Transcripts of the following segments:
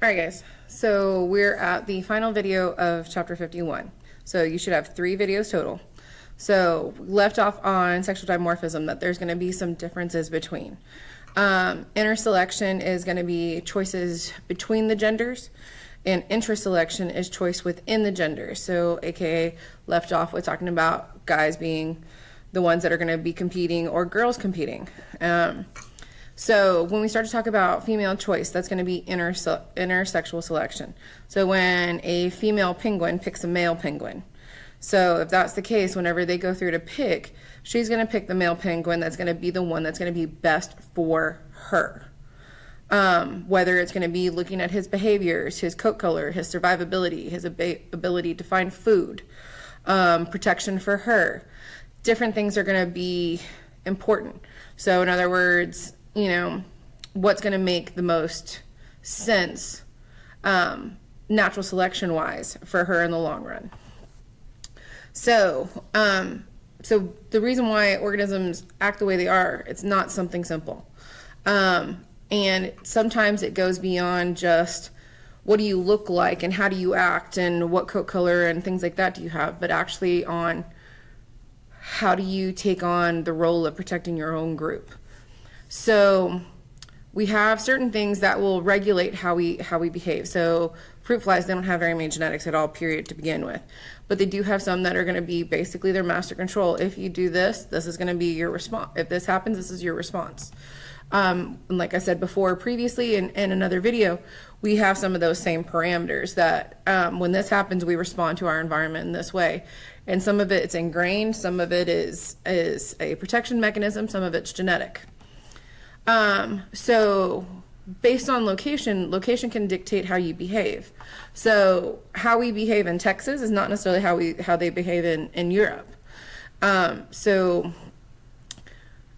All right, guys. So we're at the final video of chapter 51. So you should have 3 videos total. So we left off on sexual dimorphism, that there's going to be some differences between. Interselection is going to be choices between the genders, and intraselection is choice within the genders. So AKA left off with talking about guys being the ones that are going to be competing or girls competing. So when we start to talk about female choice, that's going to be intersexual selection. So when a female penguin picks a male penguin. So if that's the case, whenever they go through to pick, she's going to pick the male penguin that's going to be the one that's going to be best for her. Whether it's going to be looking at his behaviors, his coat color, his survivability, his ability to find food, protection for her. Different things are going to be important. So in other words, you know, what's going to make the most sense natural selection wise for her in the long run. So the reason why organisms act the way they are, it's not something simple. And sometimes it goes beyond just what do you look like and how do you act and what coat color and things like that do you have, but actually on how do you take on the role of protecting your own group. So we have certain things that will regulate how we behave. So fruit flies, they don't have very many genetics at all, period, to begin with. But they do have some that are going to be basically their master control. If you do this, this is going to be your response. If this happens, this is your response. And like I said before previously in another video, we have some of those same parameters that when this happens, we respond to our environment in this way. And some of it's ingrained, some of it is a protection mechanism, some of it's genetic. So based on location can dictate how you behave. So how we behave in Texas is not necessarily how they behave in Europe. So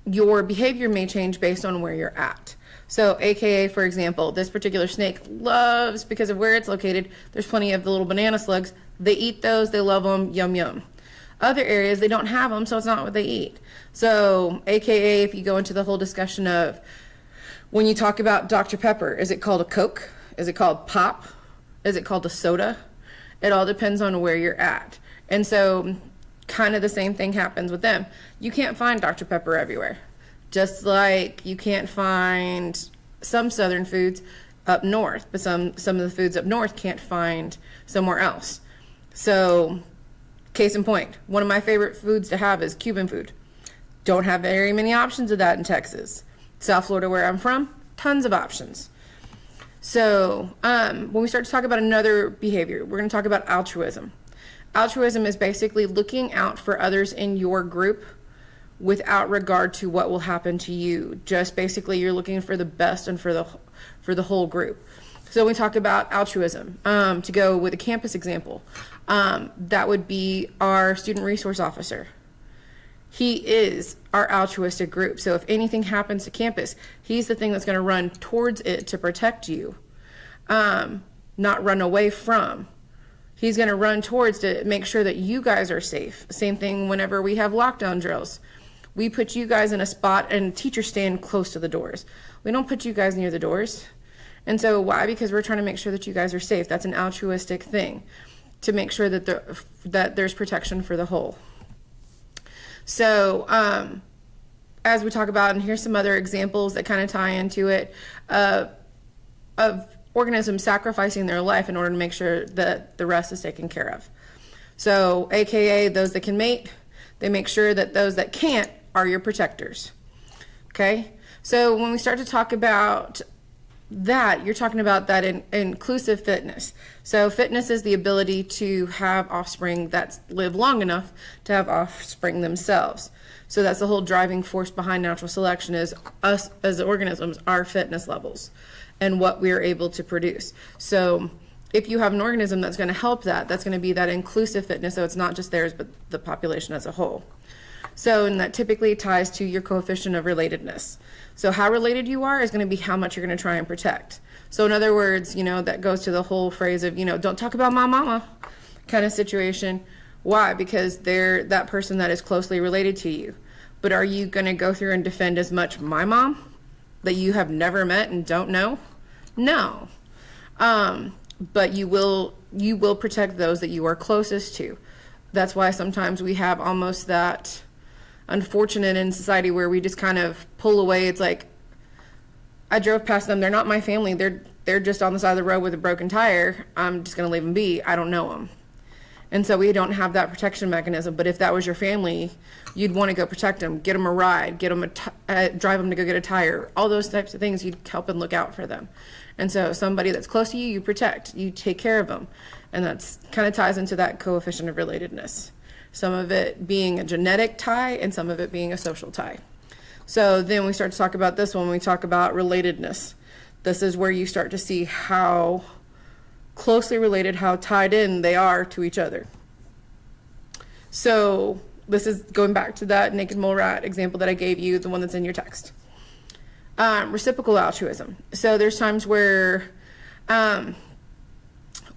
your behavior may change based on where you're at. So AKA, for example, this particular snake loves, because of where it's located, there's plenty of the little banana slugs. They eat those, they love them, yum yum. Other areas, they don't have them, so it's not what they eat. So AKA, if you go into the whole discussion of when you talk about Dr. Pepper, is it called a Coke? Is it called pop? Is it called a soda? It all depends on where you're at. And so kind of the same thing happens with them. You can't find Dr. Pepper everywhere. Just like you can't find some southern foods up north, but some of the foods up north can't find somewhere else. So case in point, one of my favorite foods to have is Cuban food. Don't have very many options of that in Texas. South Florida, where I'm from, tons of options. So when we start to talk about another behavior, we're going to talk about altruism. Altruism is basically looking out for others in your group without regard to what will happen to you. Just basically you're looking for the best and for the whole group. So when we talk about altruism, to go with a campus example, that would be our student resource officer. He is our altruistic group. So if anything happens to campus, he's the thing that's going to run towards it to protect you, not run away from. He's going to run towards to make sure that you guys are safe. Same thing whenever we have lockdown drills. We put you guys in a spot and teachers stand close to the doors. We don't put you guys near the doors. And so why? Because we're trying to make sure that you guys are safe. That's an altruistic thing, to make sure that there's protection for the whole. So as we talk about, and here's some other examples that kind of tie into it, of organisms sacrificing their life in order to make sure that the rest is taken care of. So AKA those that can mate, they make sure that those that can't are your protectors. Okay? So when we start to talk about that, you're talking about that in inclusive fitness. So fitness is the ability to have offspring that live long enough to have offspring themselves. So that's the whole driving force behind natural selection, is us as organisms, our fitness levels and what we're able to produce. So if you have an organism that's going to help that's going to be that inclusive fitness, so it's not just theirs but the population as a whole. So, and that typically ties to your coefficient of relatedness. So how related you are is going to be how much you're going to try and protect. So in other words, that goes to the whole phrase of, don't talk about my mama kind of situation. Why? Because they're that person that is closely related to you. But are you going to go through and defend as much my mom that you have never met and don't know? No. But you will protect those that you are closest to. That's why sometimes we have almost that unfortunate in society where we just kind of pull away. It's like, I drove past them. They're not my family. They're just on the side of the road with a broken tire. I'm just going to leave them be. I don't know them. And so we don't have that protection mechanism. But if that was your family, you'd want to go protect them, get them a ride, get them drive them to go get a tire, all those types of things. You'd help and look out for them. And so somebody that's close to you, you protect, you take care of them. And that's kind of ties into that coefficient of relatedness. Some of it being a genetic tie and some of it being a social tie. So then we start to talk about this when we talk about relatedness. This is where you start to see how closely related, how tied in they are to each other. So this is going back to that naked mole rat example that I gave you, the one that's in your text. Reciprocal altruism. So there's times where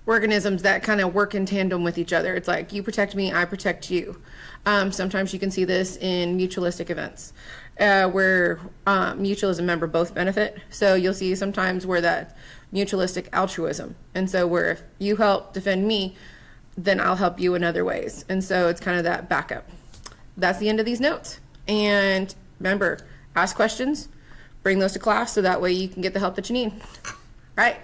organisms that kind of work in tandem with each other. It's like, you protect me, I protect you. Sometimes you can see this in mutualistic events where mutualism member both benefit. So you'll see sometimes where that mutualistic altruism. And so where if you help defend me, then I'll help you in other ways. And so it's kind of that backup. That's the end of these notes. And remember, ask questions, bring those to class so that way you can get the help that you need. All right.